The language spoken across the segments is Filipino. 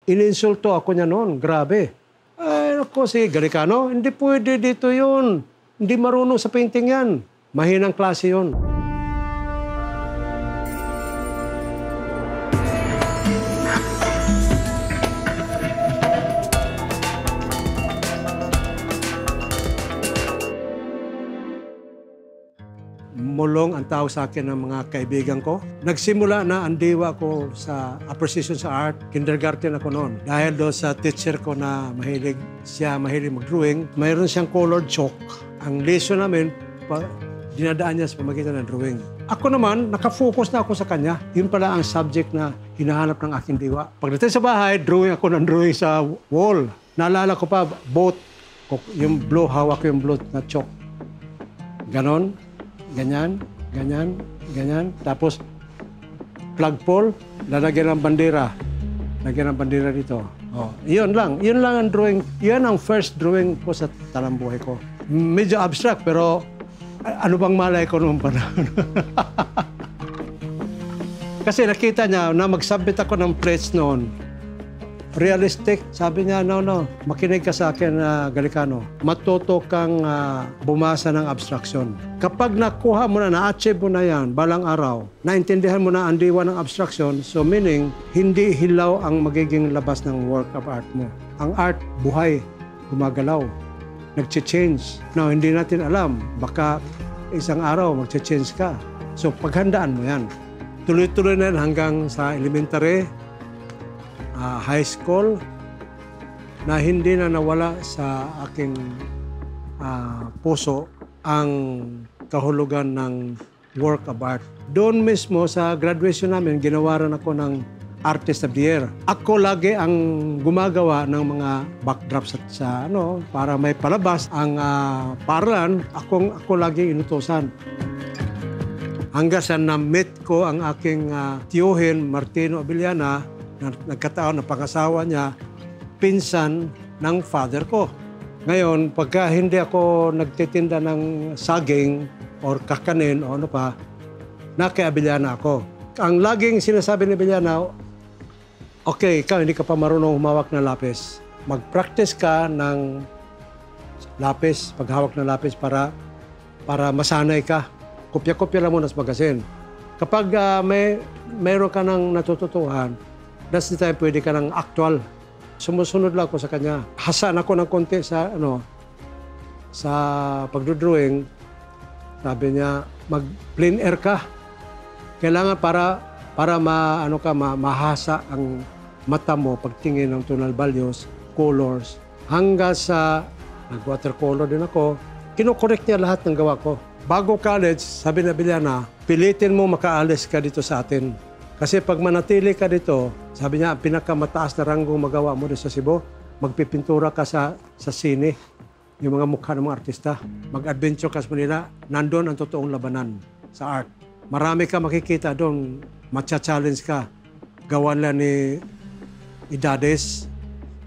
Ininsulto ako niya noon, grabe. Ay, ako si Galicano, hindi pwede dito yun. Hindi marunong sa painting yan. Mahinang klase yun. Mulong ang tawag sa akin ng mga kaibigan ko. Nagsimula na ang diwa ko sa appreciation sa art. Kindergarten ako noon. Dahil doon sa teacher ko na mahilig mag-drawing, mayroon siyang colored chalk. Ang lesson namin, dinadaan niya sa pamagitan ng drawing. Ako naman, nakafocus na ako sa kanya. Yun pala ang subject na hinahanap ng aking diwa. Pagdating sa bahay, drawing ako ng drawing sa wall. Naalala ko pa, boat. Yung blue, hawak ko yung blue na chalk. Ganon. Ganyan, ganyan, ganyan. Tapos, flagpole, lalagyan ng bandera. Lagyan ng bandera dito. Oh, yun lang ang drawing. Yan ang first drawing ko sa talambuhay ko. Medyo abstract, pero ano bang malay ko noong panahon? Kasi nakita niya na mag-submit ako ng plates noon. Realistic. Sabi niya, no, makinig ka sa akin, Galicano. Matuto kang bumasa ng abstraction. Kapag nakuha mo na, na-achieve mo na yan, balang araw, naintindihan mo na ang diwa ng abstraction, so meaning, hindi hilaw ang magiging labas ng work of art mo. Ang art, buhay, gumagalaw, nag-change. Now, hindi natin alam, baka isang araw mag-change ka. So, paghandaan mo yan. Tuloy-tuloy na yan hanggang sa elementary, high school, na hindi na nawala sa aking puso ang kahulugan ng work of art. Doon mismo sa graduation namin, ginawaran ako ng Artist of the Year. Ako lagi ang gumagawa ng mga backdrops sa para may palabas ang paaralan, ako lagi inutusan. Hanggang sa na-meet ko ang aking tiyuhin, Martino Abiliana, na nagkataon na pangasawa niya, pinsan ng father ko. Ngayon, pagka hindi ako nagtitinda ng saging or kakanin o ano pa, kay Abiliana ako. Ang laging sinasabi ni Abiliana, okay, ikaw hindi ka pa marunong humawak ng lapis. Mag-practice ka ng lapis, paghawak ng lapis para masanay ka. Kopya-kopya lang muna sa magasin. Kapag mayroon ka ng natututuhan, that's the time pwede ka ng actual. Sumusunod lang ako sa kanya. Hasan ako ng konti sa pagdodrawing. Sabi niya, mag-plein air ka. Kailangan para mahasa ang mata mo pagtingin ng tonal values, colors. Hanggang sa nag-watercolor din ako, kinokorek niya lahat ng gawa ko. Bago college, sabi na Abiliana, pilitin mo makaalis ka dito sa atin. Kasi pag manatili ka dito, sabi niya, pinakamataas na ranggong magawa mo dito sa Cebu, magpipintura ka sa sine, yung mga mukha ng mga artista. Mag-adventure ka sa Manila, nandun ang totoong labanan sa art. Marami ka makikita doon, matcha-challenge ka. Gawan lang ni Idades,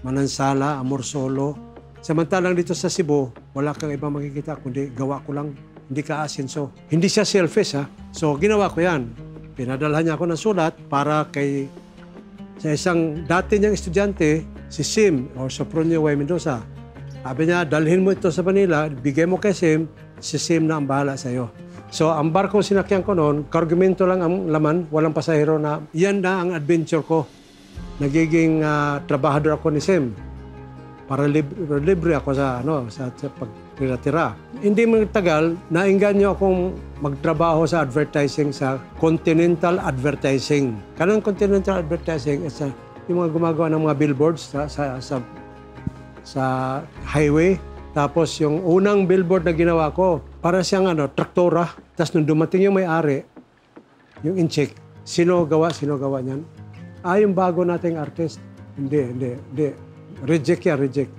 Manansala, Amorsolo. Samantalang dito sa Cebu, wala kang ibang makikita, kundi gawa ko lang, hindi ka asenso. Hindi siya selfish, ha? So, ginawa ko yan. Pinadalhan niya ako ng sulat para sa isang dati niyang estudyante, si Sim o Sopronio Y. Mendoza. Sabi niya, dalhin mo ito sa Manila, bigay mo kay Sim, si Sim na ang bahala sa iyo. So, ang barkong sinakyan ko noon, kargumento lang ang laman, walang pasahero na, yan na ang adventure ko. Nagiging trabahador ako ni Sim. Para libre ako sa pagtira-tira. Hindi magtagal, nainganyo akong magtrabaho sa advertising sa Continental Advertising. Kanang Continental Advertising, yung mga gumagawa ng mga billboards sa highway. Tapos yung unang billboard na ginawa ko, para siyang traktora. Tapos nung dumating yung may-ari, yung incheck, sino gawa niyan? Yung bago nating artist. Hindi. Reject yan, reject.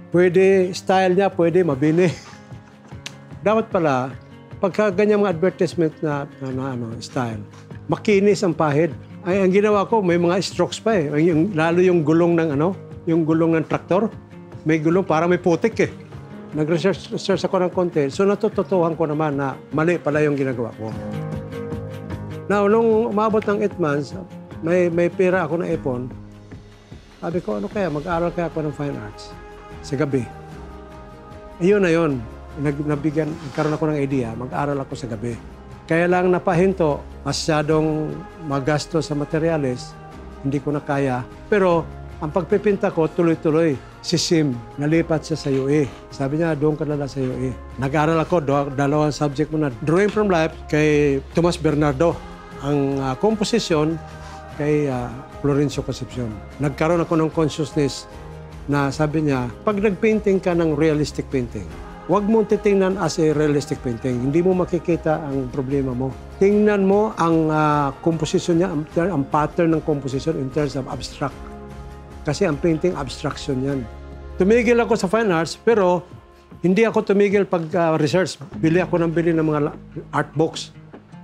Pwede style niya, pwede mabini. Dapat pala, pagka ganyan mga advertisement na style, makinis ang pahid. Ang ginawa ko, may mga strokes pa eh. Lalo yung gulong ng traktor. May gulong, parang may putik eh. Nag-research ako ng konti. So natututuhan ko naman na mali pala yung ginagawa ko. Now, nung umabot ng 8 months, may pera ako na ipon. Sabi ko, ano kaya, mag-aral kaya ako ng fine arts sa gabi. Ayun na yun. Nagkaroon ako ng idea, mag-aral ako sa gabi. Kaya lang napahinto, masyadong magasto sa materyales, hindi ko na kaya. Pero ang pagpipinta ko, tuloy-tuloy. Si Sim, nalipat siya sa UE. Sabi niya, doon ka na sa UE. Nag-aral ako, dalawang subject muna. Drawing from Life kay Tomas Bernardo. Ang composition kay Florencio Concepcion. Nagkaroon ako ng consciousness na sabi niya, pag nag-painting ka ng realistic painting, huwag mong titingnan as a realistic painting. Hindi mo makikita ang problema mo. Tingnan mo ang composition niya, ang pattern ng composition in terms of abstract. Kasi ang painting, abstraction yan. Tumigil ako sa fine arts, pero hindi ako tumigil pag-research. Bili ako ng mga art books.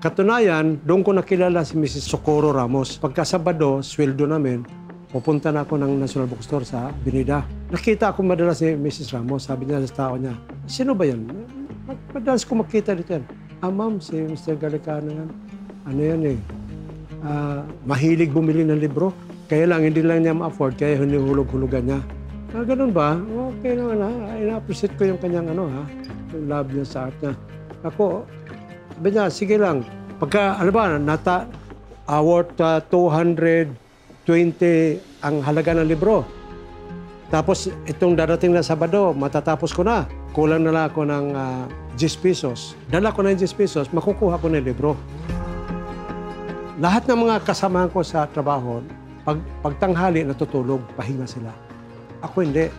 Katunayan, doon ko nakilala si Mrs. Socorro Ramos. Pagka Sabado, sweldo namin, pupunta na ako ng National Bookstore sa Binida. Nakita ako madalas si Mrs. Ramos. Sabi niya sa tao niya, sino ba yan? Madalas ko makita dito yan. Ma'am, si Mr. Galicano yan. Ano yan eh? Mahilig bumili ng libro. Kaya lang, hindi lang niya ma-afford, kaya hinihulog-hulugan niya. Ganun ba? Okay naman ha. Ina-appreciate ko yung kanyang yung love niya sa art niya. Ako, sabi niya, sige lang. Pagka, worth 220 ang halaga ng libro. Tapos, itong darating na Sabado, matatapos ko na. Kulang na lang ako ng 10 pesos. Dala ko ng 10 pesos, makukuha ko ng libro. Lahat ng mga kasamahan ko sa trabaho, pagtanghali, natutulog, pahinga sila. Ako hindi.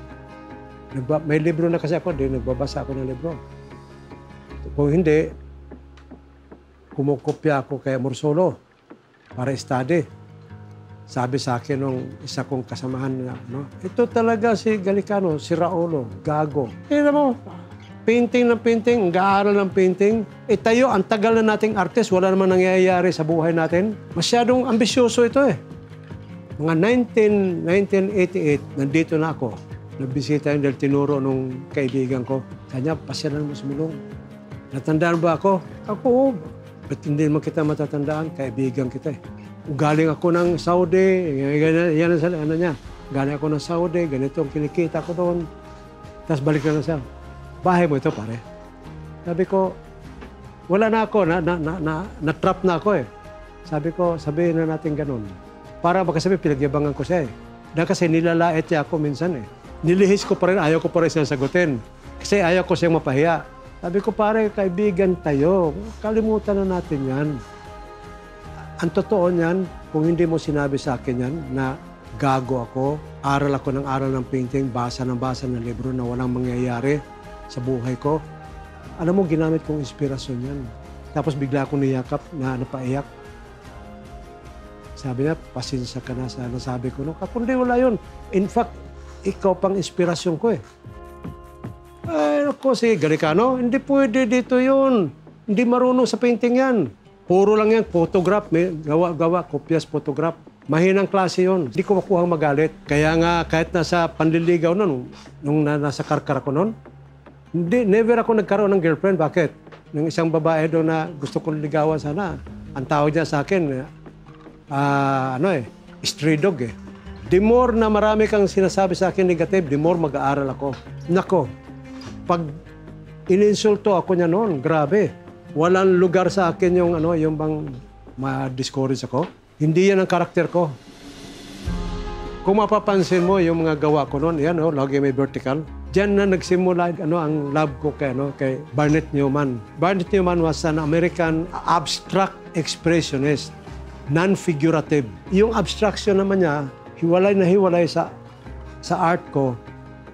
May libro na kasi ako, nagbabasa ako ng libro. Kung hindi, kumukopya ako kay Morsolo para study. Sabi sa akin nung isa kong kasamahan na, ito talaga si Galicano, si Raulo, gago. Tingnan mo, painting ng painting, nag-aaral ng painting. Tayo, ang tagal na nating artist, wala naman nangyayari sa buhay natin. Masyadong ambisyoso ito eh. Mga 1988, nandito na ako. Nagbisita yung dahil tinuro nung kaibigan ko. Kanya, pasyalan mo sumulong. Natandaan ba ako? Ako, ba't hindi naman kita matatandaan? Kaibigan kita eh. Galing ako ng Saudi, yan ang niya. Galing ako ng Saudi, ganito ang kinikita ko doon. Tapos balik na siya. Bahay mo ito, pare. Sabi ko, wala na ako, na-trap na ako eh. Sabi ko, sabihin na natin ganun. Para baka sabi, pinagyabangan ko siya eh. Dahil kasi nilalait niya ako minsan eh. Nilihis ko pa rin, ayaw ko pa rin siyang sagutin. Kasi ayaw ko siyang mapahiya. Sabi ko, pare, kaibigan tayo. Kalimutan na natin yan. Ang totoo niyan, kung hindi mo sinabi sa akin yan, na gago ako, aral ako ng aral ng painting, basa ng libro na walang mangyayari sa buhay ko. Alam mo, ginamit kong inspirasyon yan. Tapos bigla akong niyakap na napaiyak. Sabi niya, pasensya ka na sa nasabi ko. Kundi wala yun. In fact, ikaw pang inspirasyon ko eh. Ay, ako si Galicano, hindi pwede dito yun. Hindi marunong sa painting yan. Puro lang yan, photograph. May gawa, kopyas, photograph. Mahinang klase yun. Hindi ko makuhang magalit. Kaya nga, kahit nasa panliligaw nung nasa karkar ko nun, never ako nagkaroon ng girlfriend. Bakit? Nung isang babae doon na gusto kong ligawan sana, ang tawag niya sa akin, stray dog eh. The more na marami kang sinasabi sa akin negative, the more mag-aaral ako. Nako, pag ininsulto ako niya noon, grabe. Walang lugar sa akin yung bang ma-discourage ako. Hindi yan ang karakter ko. Kung mapapansin mo yung mga gawa ko noon, yan lagi may vertical. Diyan na nagsimula ang love ko kay Barnett Newman. Barnett Newman was an American abstract expressionist. Non-figurative. Yung abstraction naman niya, hiwalay na hiwalay sa art ko.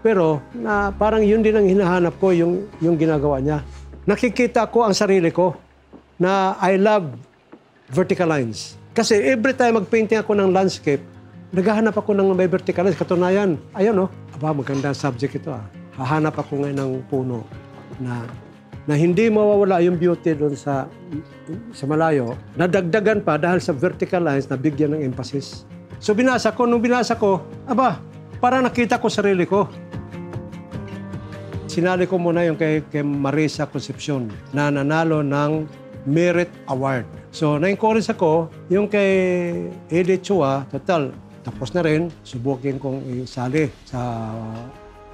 Pero parang yun din ang hinahanap ko, yung ginagawa niya. Nakikita ko ang sarili ko na I love vertical lines. Kasi every time mag-painting ako ng landscape, naghahanap ako ng may vertical lines. Katunayan, ayun maganda subject ito Hahanap ako ngayon ng puno na hindi mawawala yung beauty doon sa malayo, nadagdagan pa dahil sa vertical lines na bigyan ng emphasis. So nung binasa ko, parang nakita ko sarili ko. Sinali ko muna yung kay Marisa Concepcion na nanalo ng Merit Award. So na-encourage ako, yung kay Edith Chua, total, tapos na rin, subukin kong isali sa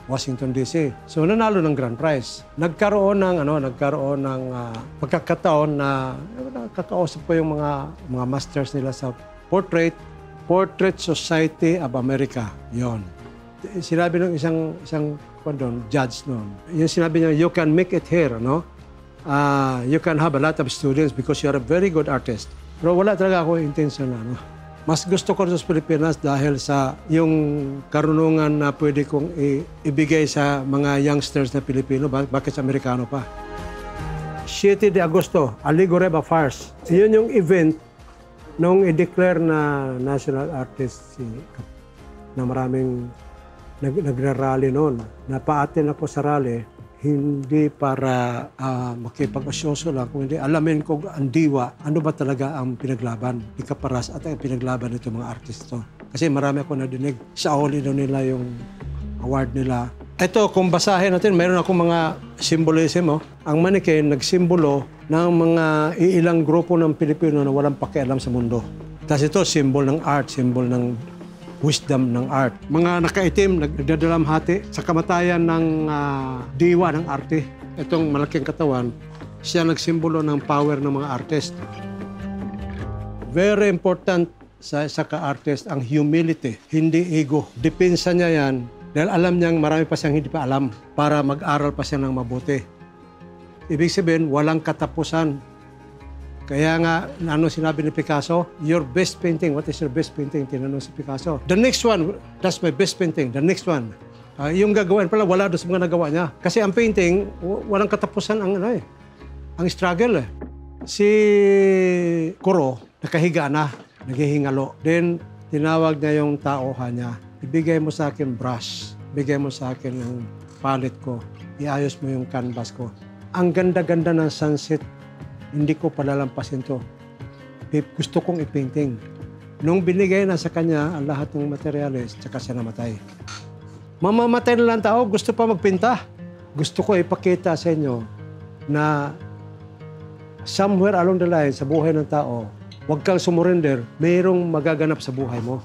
Washington DC. So nanalo ng grand prize. Nagkaroon ng pagkakataon na nakakausap ko yung mga masters nila sa Portrait Society of America. Yon. Sinabi ng isang judge noon. Yung sinabi niya, you can make it here, no? You can have a lot of students because you are a very good artist. Pero wala talaga ako intention na, no? Mas gusto ko sa Pilipinas dahil sa yung karunungan na pwede kong ibigay sa mga youngsters na Pilipino, bakit sa Amerikano pa. 7 de Agosto, Aligoreba Farce. Yun yung event nung i-declare na national artist na maraming nagrarally noon. Napaatin ako sa rally, hindi para makipag-asyoso lang, kundi alamin ko ang diwa, ano ba talaga ang pinaglaban ni Caparas at ang pinaglaban nito mga artisto. Kasi marami ako nadinig, sa oli daw nila yung award nila. Ito, kung basahin natin, mayroon akong mga symbolism. Ang mannequin, nagsimbolo ng mga iilang grupo ng Pilipino na walang pakialam sa mundo. Tapos ito, symbol ng art, symbol ng wisdom ng art. Mga nakaitim, nagdadalamhati sa kamatayan ng diwa ng arte. Itong malaking katawan, siya nagsimbolo ng power ng mga artist. Very important sa ka-artist ang humility, hindi ego. Depensa niya yan dahil alam niyang marami pa siyang hindi pa alam para mag-aral pa siya ng mabuti. Ibig sabihin, walang katapusan. Kaya nga, ano sinabi ni Picasso? Your best painting. What is your best painting? Tinanong si Picasso. The next one, that's my best painting. The next one. Yung gagawin pala, wala doon sa mga nagawa niya. Kasi ang painting, walang katapusan ang struggle. Si Kuro, nakahiga na, naghihingalo. Then, tinawag niya yung tauhan niya. Ibigay mo sa akin brush. Ibigay mo sa akin ang palette ko. Iayos mo yung canvas ko. Ang ganda-ganda ng sunset, hindi ko palalampasin to. Gusto kong i-painting. Nung binigay na sa kanya ang lahat ng materials, tsaka siya namatay. Mamamatay na lang tao, gusto pa magpinta. Gusto ko ipakita sa inyo na somewhere along the line sa buhay ng tao, huwag kang sumurrender, mayroong magaganap sa buhay mo.